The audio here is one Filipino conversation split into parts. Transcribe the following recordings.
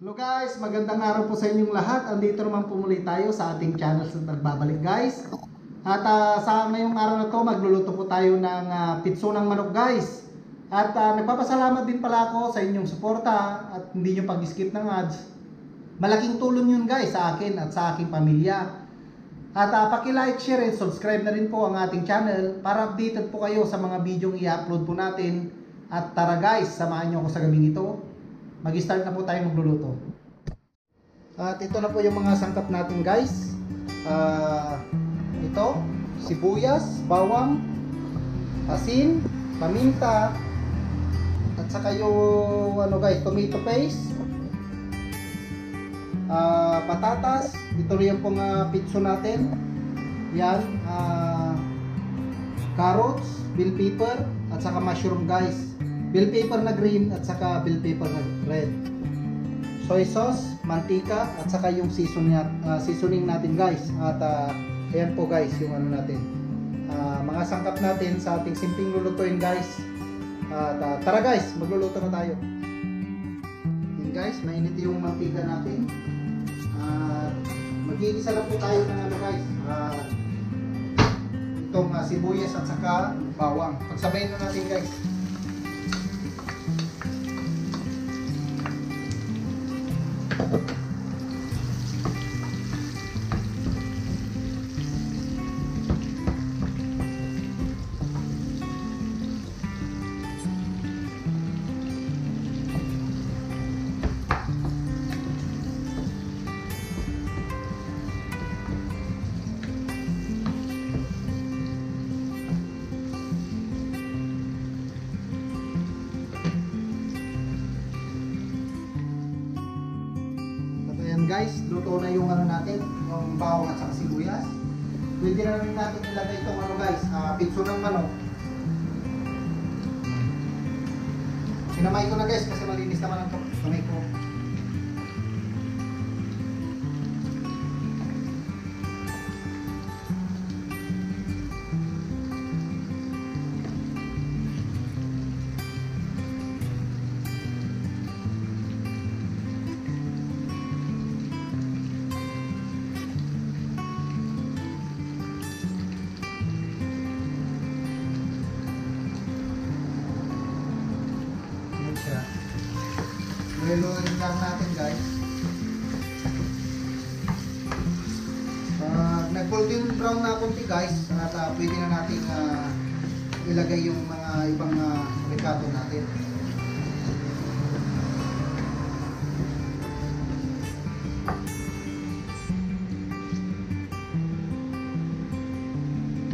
Hello guys, magandang araw po sa inyong lahat. Andito naman po muli tayo sa ating channel sa nagbabalik guys. At sa ngayong araw na to, magluluto po tayo ng pitso ng manok guys. At nagpapasalamat din pala ako sa inyong suporta at hindi nyo pag-skip ng ads. Malaking tulong yun guys sa akin at sa aking pamilya. At paki-like, share and subscribe na rin po ang ating channel para updated po kayo sa mga video i-upload po natin. At tara guys, samahan nyo ako sa gabing ito. Mag-start na po tayo magluluto. At ito na po yung mga sangkap natin guys. Ito, sibuyas, bawang, asin, paminta, at saka yung tomato paste, patatas. Ito rin yung pong pitso natin. Yan, carrots, bell pepper, at saka mushroom guys. Bell pepper na green at saka bell pepper na red. Soy sauce, mantika, at saka yung seasoning natin guys. At ayan po guys yung natin. Mga sangkap natin sa ating simpleng lulutuin guys. At tara guys, magluluto na tayo. Yan guys, mainit yung mantika natin. Mag-iisa lang po tayo ng guys. Itong sibuyas at saka bawang. Pagsabayin na natin guys. Guys, luto na yung natin, yung bawang at saka sibuyas. Pwede na rin natin ilagay itong guys, pitso ng manok. Sinamay ko na guys kasi malinis naman ang kamay ko. Reloading lang natin guys. Nag-golden brown na konti guys. At pwede na natin ilagay yung mga ibang ricado natin.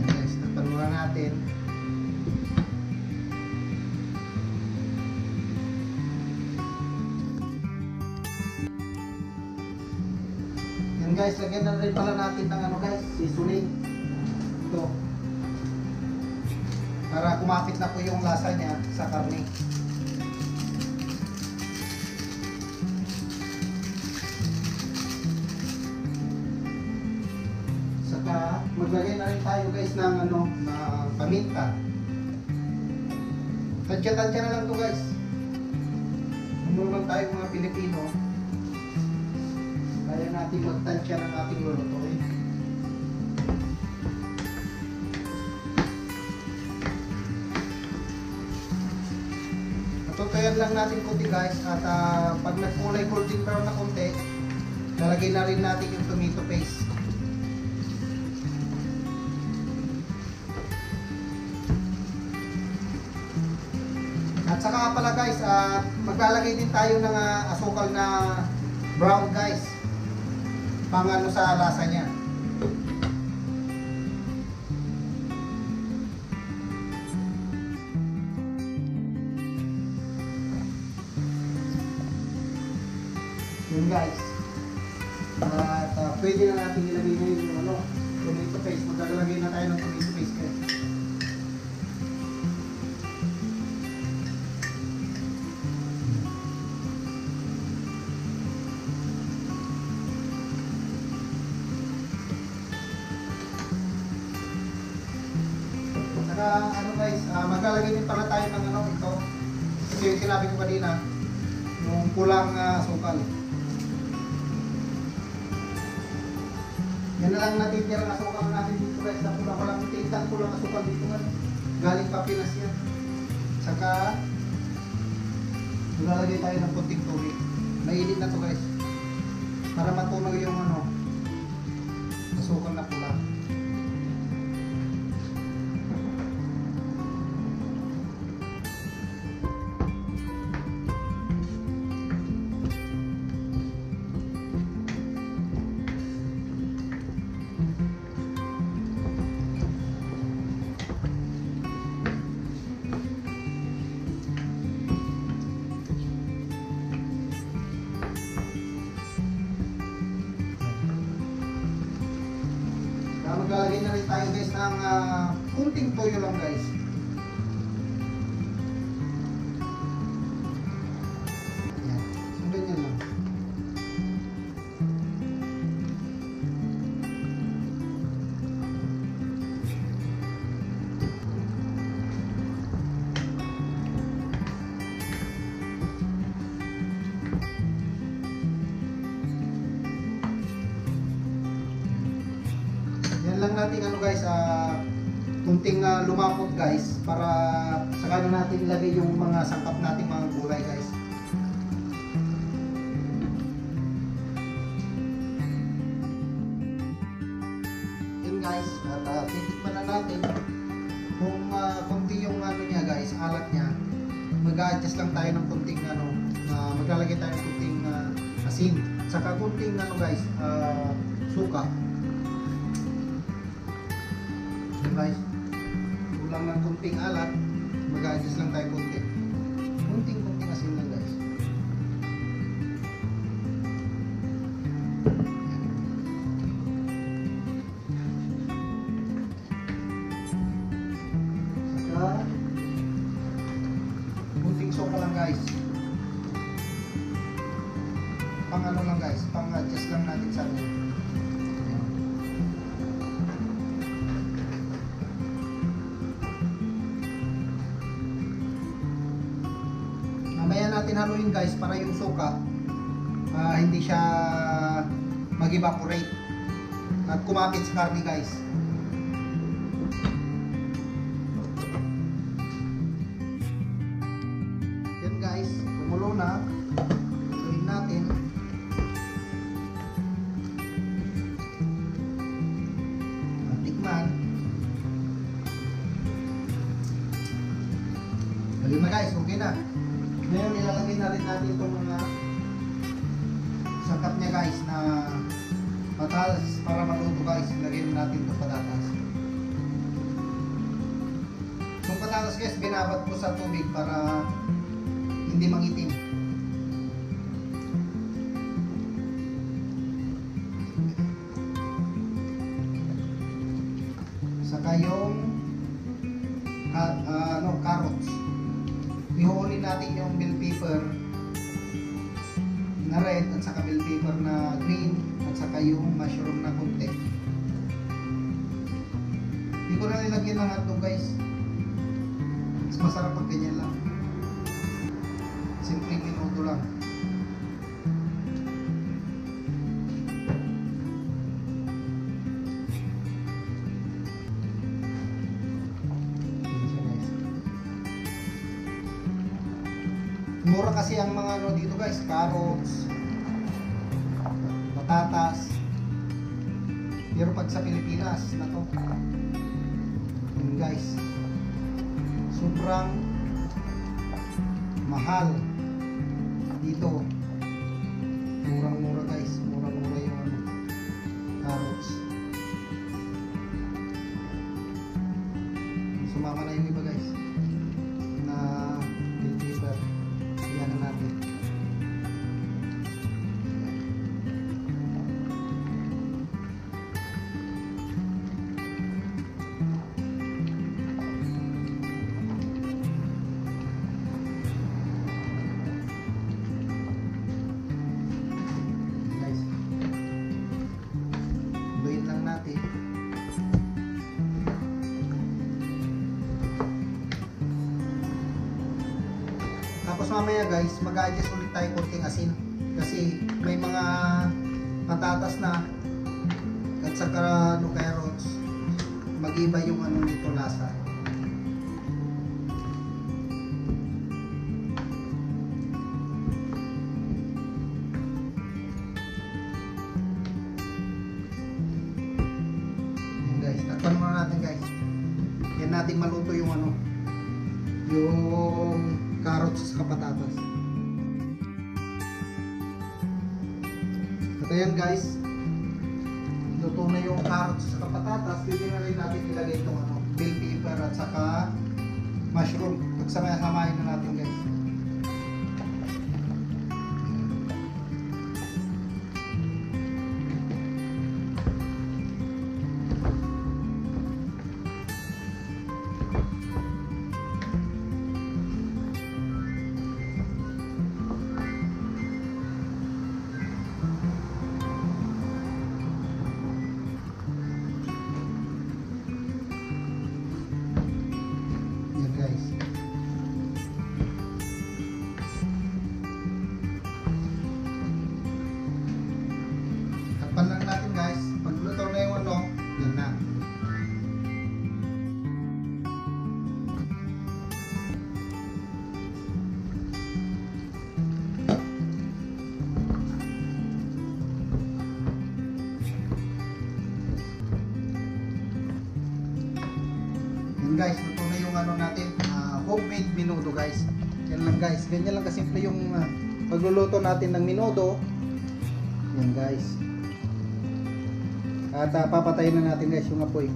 Guys, takpan muna natin. Guys, lagyan na rin pala natin ng guys, seasoning. Ito. Para kumapit na po yung lasa niya sa karne. Saka maglagay na rin tayo guys ng paminta. Tansya-tansya na lang to guys. Normal tayo mga Pilipino. Kaya natin magtansya ng ating lulutuin. Natutuyan lang natin konti guys. At pag nagkulay golden brown na konti, lalagay na rin natin yung tomato paste. At saka pala guys, maglalagay din tayo ng asukal na brown guys. Pang sa lasa niya. Yun guys. At pwede na natin ilagay ngayon yung tomato paste. Maglalagay na tayo ng tomato paste guys. Guys, maglalagay din pala tayo ng ito. Kasi yung sinabi ko kanina, yung pulang sukal. Yan na lang natitira na asukal natin dito guys. Nakulang ko lang, tintan ko lang asukal dito guys. Galing pa Pinas yan. Saka maglalagay tayo ng kunting tubig. Mainit na to guys. Para matunaw yung ano, asukal na pula. Maglalagay na rin tayo guys ng kunting toyo lang guys. Ayan. So ganyan lang. Lang natin ano guys, kunting lumapot guys para saka na natin ilagay yung mga sangkap nating mga gulay guys. Yun guys, at titikman na natin kung kunti yung ano niya guys, alat niya. Mag-adjust lang tayo ng kunting ano, maglalagay tayo ng kunting asin, saka kunting ano guys, suka. Guys, kulang ng kunting alat, mag-adjust lang tayo kunting asin lang guys. Saka kunting sopa lang guys, pang ano lang guys, pang adjust lang natin sa ano. Mamaya natin haluin guys para yung suka hindi siya mag-evaporate at kumapit sa karne guys. Yan guys, kumulo na. Haluin natin. Tikman. Haluin na guys, okay na. Ngayon ilalagay na rin natin itong mga sangkap niya guys na patatas para maluto guys. Ilagay natin itong patatas. Itong patatas guys binabat ko sa tubig para hindi mangitim. Saka yung carrots. Ihuli natin yung bell pepper na red at saka bell pepper na green at saka yung mushroom na kunti. Hindi ko na nilagyan ng hotdog guys. Mas masarap pag ganyan lang. Simpleng minuto lang. Mura kasi ang mga ano dito guys, carrots, patatas. Pero pag sa Pilipinas na to, yun guys, sobrang mahal dito. Murang-mura guys, murang-mura yung ano, carrots. Sumama na yung iba guys na bell pepper. Yan na natin. Guys, luin lang natin. Tapos mamaya guys, mag-adjust ulit tayo konting asin kasi may mga patatas na At saka ano, carrots, mag-iba yung ano nito lasa. Yan guys, takpan muna natin guys. Yan natin maluto yung ano, yung carrots sa patatas. At ayan guys, luto na yung carrots sa patatas. Pwede na rin natin ilagay itong ano, bell pepper at saka mushroom. Pagsamahin na natin guys. Takpan lang natin guys. Pag luto na yung ano, yan na. Yan guys, luto na yung ano natin, homemade menudo guys. Yan lang guys, ganyan lang kasimple yung pagluluto natin ng menudo. Yan guys. At papatayin na natin guys yung apoy.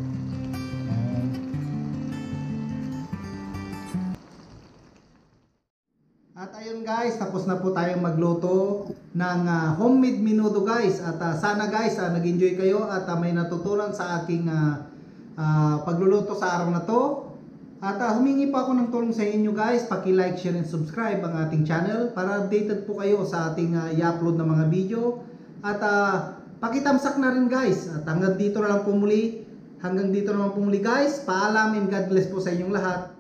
At ayun guys, tapos na po tayong magluto ng homemade menudo guys. At sana guys, nag-enjoy kayo at may natutunan sa aking pagluluto sa araw na to. At humingi pa ako ng tulong sa inyo guys. Paki-like, share, and subscribe ang ating channel para updated po kayo sa ating i-upload na mga video. At pakitamsak na rin guys. At hanggang dito na lang po muli. Hanggang dito naman po muli guys. Paalam and God bless po sa inyong lahat.